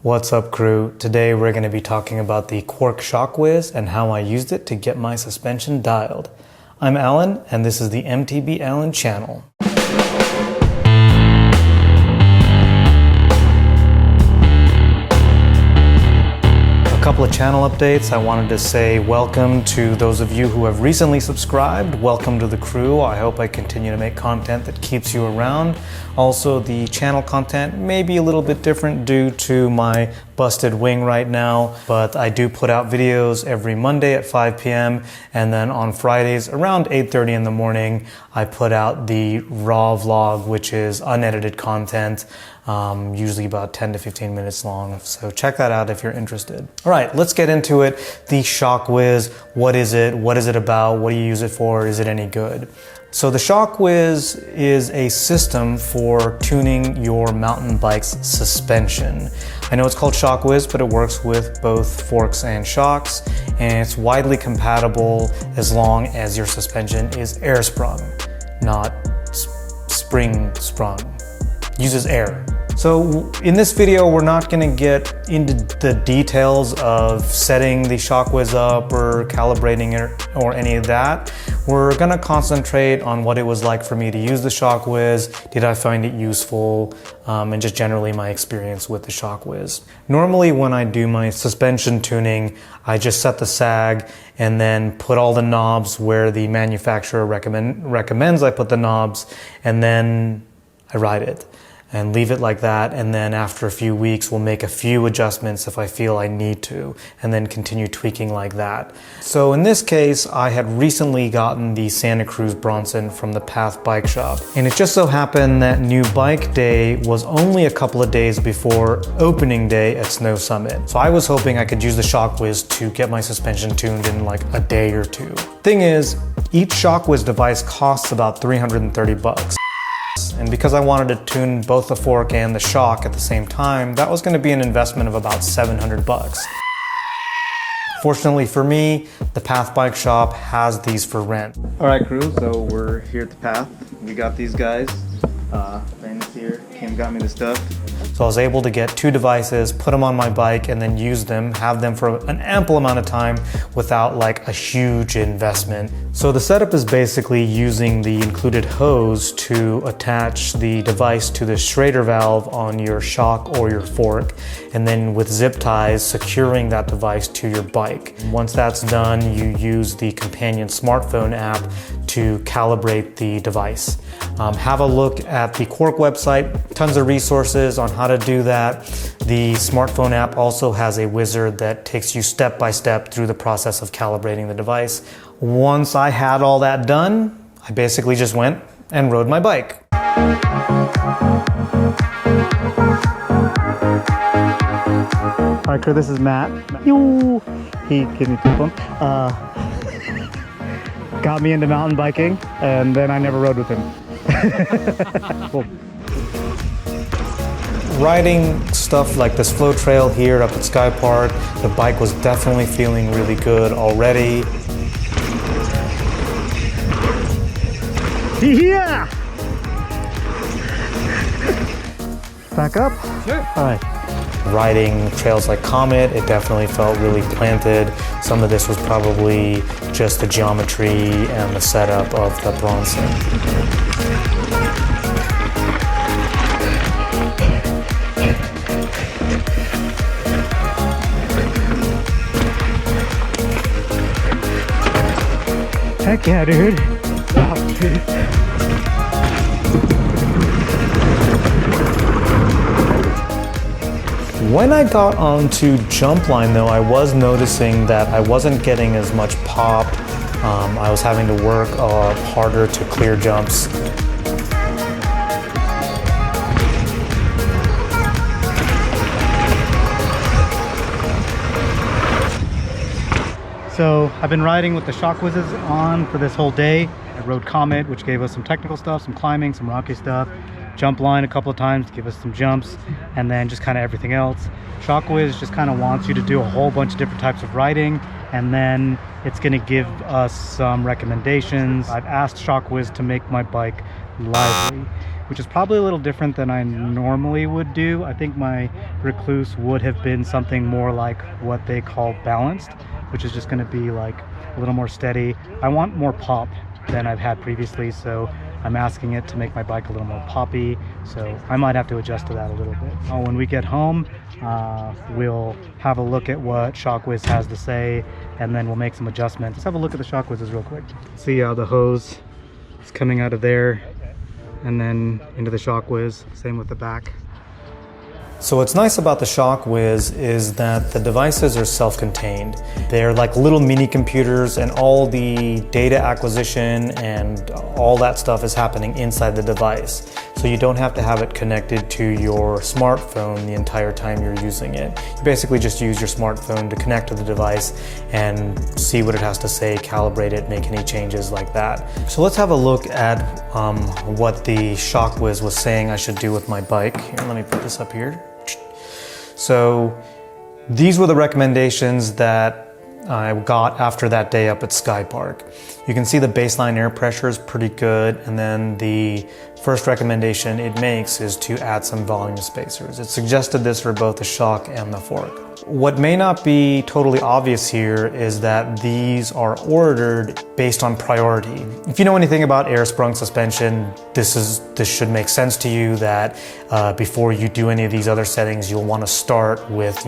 What's up, crew? Today we're going to be talking about the Quarq ShockWiz and how I used it to get my suspension dialed. I'm Alan, and this is the MTB Alan channel. A couple of channel updates. I wanted to say welcome to those of you who have recently subscribed. Welcome to the crew. I hope I continue to make content that keeps you around. Also, the channel content may be a little bit different due to my busted wing right now, but I do put out videos every Monday at 5 p.m. and then on Fridays around 8:30 in the morning, I put out the raw vlog, which is unedited content, usually about 10 to 15 minutes long. So check that out if you're interested. All right, let's get into it. The ShockWiz, what is it? What is it about? What do you use it for? Is it any good? So the ShockWiz is a system for tuning your mountain bike's suspension. I know it's called ShockWiz, but it works with both forks and shocks, and it's widely compatible as long as your suspension is air-sprung, not spring-sprung. Uses air. So in this video, we're not going to get into the details of setting the ShockWiz up or calibrating it or any of that. We're going to concentrate on what it was like for me to use the ShockWiz. Did I find it useful? And just generally my experience with the ShockWiz. Normally when I do my suspension tuning, I just set the sag and then put all the knobs where the manufacturer recommends I put the knobs, and then I ride it and leave it like that, and then after a few weeks we'll make a few adjustments if I feel I need to, and then continue tweaking like that. So in this case, I had recently gotten the Santa Cruz Bronson from the Path Bike Shop, and it just so happened that new bike day was only a couple of days before opening day at Snow Summit. So I was hoping I could use the ShockWiz to get my suspension tuned in like a day or two. Thing is, each ShockWiz device costs about 330 bucks. And because I wanted to tune both the fork and the shock at the same time, that was going to be an investment of about 700 bucks. Fortunately for me, the Path Bike Shop has these for rent. All right, crew, so we're here at the Path. We got these guys. Brandon's here. Kim got me the stuff. So I was able to get two devices, put them on my bike, and then use them, have them for an ample amount of time without like a huge investment. So the setup is basically using the included hose to attach the device to the shrader valve on your shock or your fork, and then with zip ties securing that device to your bike. Once that's done, you use the companion smartphone app to calibrate the device. Have a look at the Quarq website, tons of resources on how to do that. The smartphone app also has a wizard that takes you step by step through the process of calibrating the device. Once I had all that done, I basically just went and rode my bike. All right, crew, this is Matt. He gave me poop on. Got me into mountain biking, and then I never rode with him. Cool. Riding stuff like this flow trail here up at Sky Park, the bike was definitely feeling really good already. Yeah! Back up? Sure. All right. Riding trails like Comet, it definitely felt really planted. Some of this was probably just the geometry and the setup of the Bronson. Heck yeah, dude. Oh, dude. When I got onto jump line though, I was noticing that I wasn't getting as much pop. I was having to work harder to clear jumps. So I've been riding with the ShockWizes on for this whole day. I rode Comet, which gave us some technical stuff, some climbing, some rocky stuff. Jump line a couple of times to give us some jumps, and then just kind of everything else. ShockWiz just kind of wants you to do a whole bunch of different types of riding, and then it's going to give us some recommendations. I've asked ShockWiz to make my bike lively, which is probably a little different than I normally would do. I think my recluse would have been something more like what they call balanced, which is just going to be like a little more steady. I want more pop than I've had previously, so I'm asking it to make my bike a little more poppy, so I might have to adjust to that a little bit. When we get home, we'll have a look at what ShockWiz has to say, and then we'll make some adjustments. Let's have a look at the ShockWizes real quick. See how the hose is coming out of there and then into the ShockWiz, same with the back. So what's nice about the ShockWiz is that the devices are self-contained. They're like little mini computers, and all the data acquisition and all that stuff is happening inside the device. So you don't have to have it connected to your smartphone the entire time you're using it. You basically just use your smartphone to connect to the device and see what it has to say, calibrate it, make any changes like that. So let's have a look at what the ShockWiz was saying I should do with my bike. Here, let me put this up here. So these were the recommendations that I got after that day up at Sky Park. You can see the baseline air pressure is pretty good, and then the first recommendation it makes is to add some volume spacers. It suggested this for both the Shock and the Fork. What may not be totally obvious here is that these are ordered based on priority. If you know anything about air-sprung suspension, this should make sense to you that before you do any of these other settings, you'll want to start with,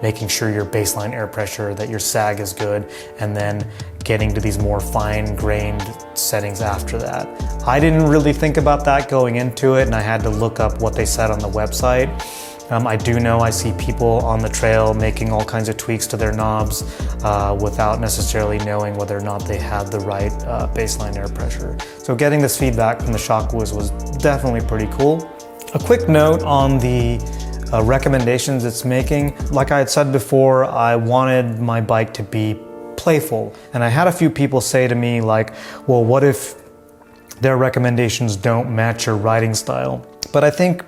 making sure your baseline air pressure, that your sag is good, and then getting to these more fine-grained settings after that. I didn't really think about that going into it, and I had to look up what they said on the website. I do know I see people on the trail making all kinds of tweaks to their knobs without necessarily knowing whether or not they had the right baseline air pressure. So getting this feedback from the ShockWiz was definitely pretty cool. A quick note on the recommendations it's making. Like I had said before, I wanted my bike to be playful. And I had a few people say to me like, well, what if their recommendations don't match your riding style? But I think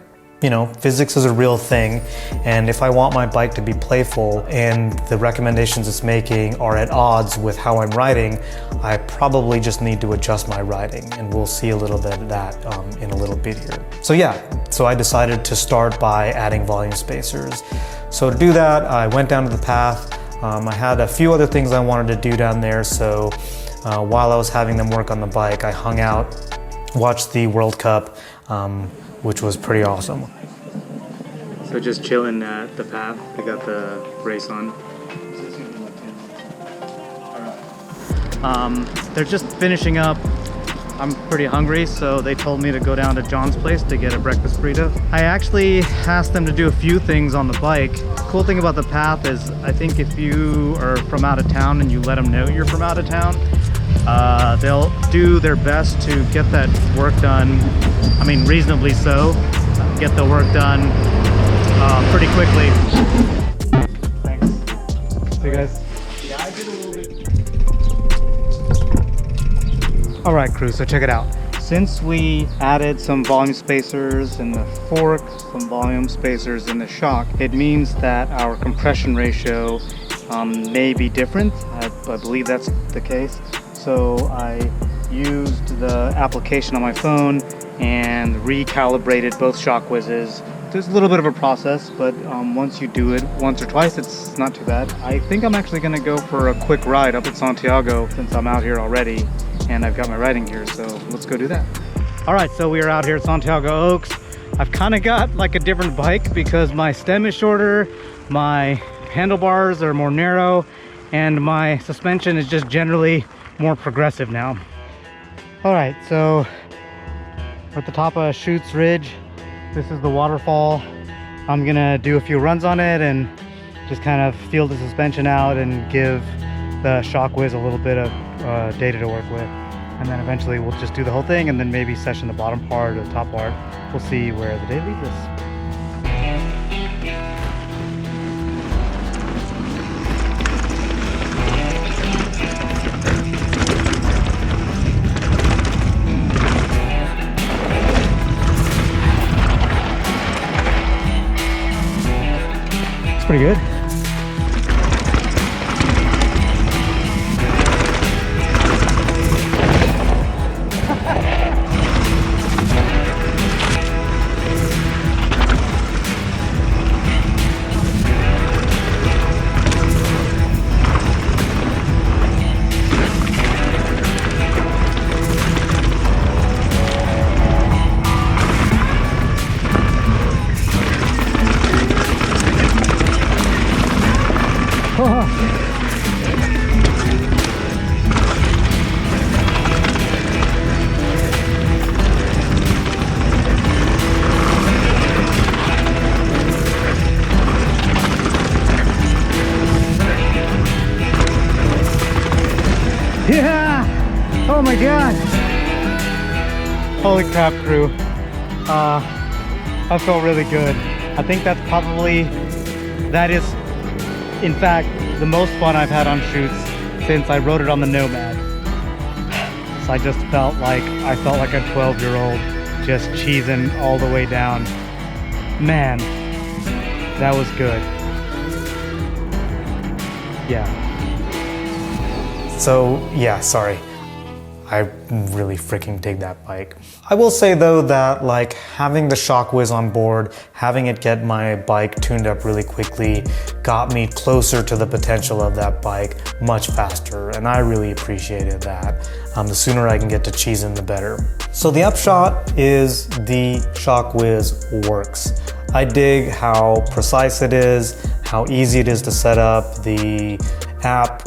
physics is a real thing, and if I want my bike to be playful and the recommendations it's making are at odds with how I'm riding, I probably just need to adjust my riding, and we'll see a little bit of that in a little bit here. So I decided to start by adding volume spacers. So to do that, I went down to the path. I had a few other things I wanted to do down there, so while I was having them work on the bike, I hung out, watched the World Cup, which was pretty awesome. So just chilling at the path. I got the race on. They're just finishing up. I'm pretty hungry, so they told me to go down to John's place to get a breakfast burrito. I actually asked them to do a few things on the bike. The cool thing about the path is I think if you are from out of town and you let them know you're from out of town, they'll do their best to get that work done. I mean, reasonably so. Get the work done pretty quickly. Thanks. See you guys. Yeah, I did a little bit. All right, crew, so check it out. Since we added some volume spacers in the Fork, some volume spacers in the Shock, it means that our compression ratio may be different. I believe that's the case. So I used the application on my phone and recalibrated both ShockWizes. There's a little bit of a process, but once you do it once or twice, it's not too bad. I think I'm actually gonna go for a quick ride up at Santiago since I'm out here already and I've got my riding gear, so let's go do that. All right, so we are out here at Santiago Oaks. I've kind of got like a different bike because my stem is shorter, my handlebars are more narrow, and my suspension is just generally more progressive now. All right, so we're at the top of Chutes Ridge. This is the waterfall. I'm gonna do a few runs on it and just kind of feel the suspension out and give the ShockWiz a little bit of data to work with. And then eventually we'll just do the whole thing and then maybe session the bottom part or the top part. We'll see where the day leads us. Pretty good. Yeah! Oh my god! Holy crap, crew. I felt really good. I think that is, in fact, the most fun I've had on shoots since I rode it on the Nomad. So I just felt like a 12-year-old just cheesing all the way down. Man, that was good. Yeah. So yeah, sorry. I really freaking dig that bike. I will say though that like having the ShockWiz on board, having it get my bike tuned up really quickly got me closer to the potential of that bike much faster, and I really appreciated that. The sooner I can get to cheesing, the better. So the upshot is the ShockWiz works. I dig how precise it is, how easy it is to set up. The app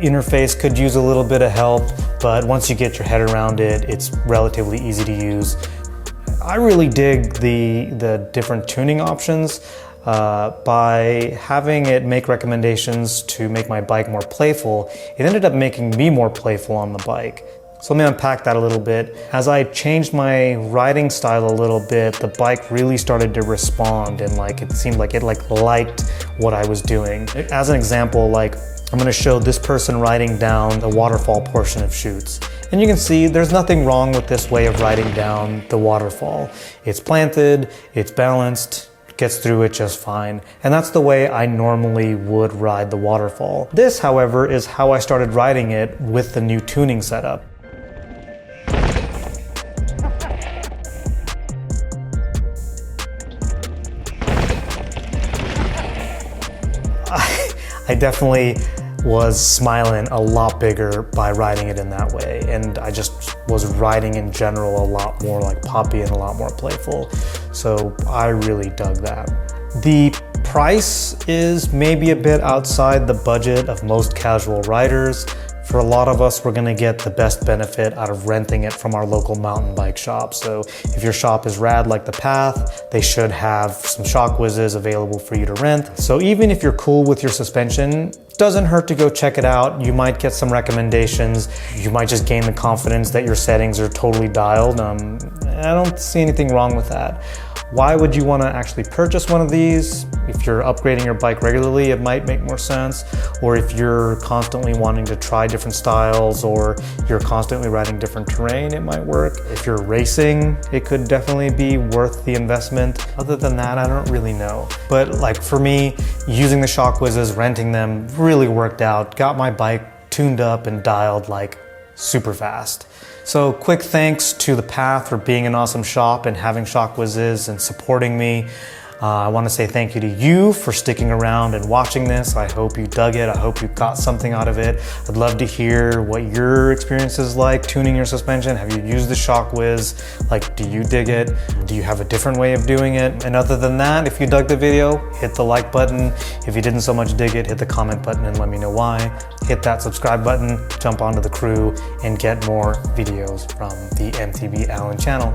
interface could use a little bit of help, but once you get your head around it, it's relatively easy to use. I really dig the different tuning options. By having it make recommendations to make my bike more playful, it ended up making me more playful on the bike. So let me unpack that a little bit. As I changed my riding style a little bit, the bike really started to respond, and like it seemed like it liked what I was doing. As an example, like I'm gonna show this person riding down the waterfall portion of chutes. And you can see there's nothing wrong with this way of riding down the waterfall. It's planted, it's balanced, gets through it just fine. And that's the way I normally would ride the waterfall. This, however, is how I started riding it with the new tuning setup. I definitely was smiling a lot bigger by riding it in that way, and I just was riding in general a lot more like poppy and a lot more playful, so I really dug that. The price is maybe a bit outside the budget of most casual riders. For a lot of us, we're gonna get the best benefit out of renting it from our local mountain bike shop. So if your shop is rad like The Path, they should have some ShockWizes available for you to rent. So even if you're cool with your suspension, doesn't hurt to go check it out. You might get some recommendations. You might just gain the confidence that your settings are totally dialed. I don't see anything wrong with that. Why would you want to actually purchase one of these? If you're upgrading your bike regularly, it might make more sense. Or if you're constantly wanting to try different styles, or you're constantly riding different terrain, it might work. If you're racing, it could definitely be worth the investment. Other than that, I don't really know. But like for me, using the ShockWizes, renting them really worked out. Got my bike tuned up and dialed like super fast. So quick thanks to The Path for being an awesome shop and having ShockWizes and supporting me. I want to say thank you to you for sticking around and watching this. I hope you dug it. I hope you got something out of it. I'd love to hear what your experience is like tuning your suspension. Have you used the ShockWiz? Like, do you dig it? Do you have a different way of doing it? And other than that, if you dug the video, hit the like button. If you didn't so much dig it, hit the comment button and let me know why. Hit that subscribe button, jump onto the crew, and get more videos from the MTB Allen channel.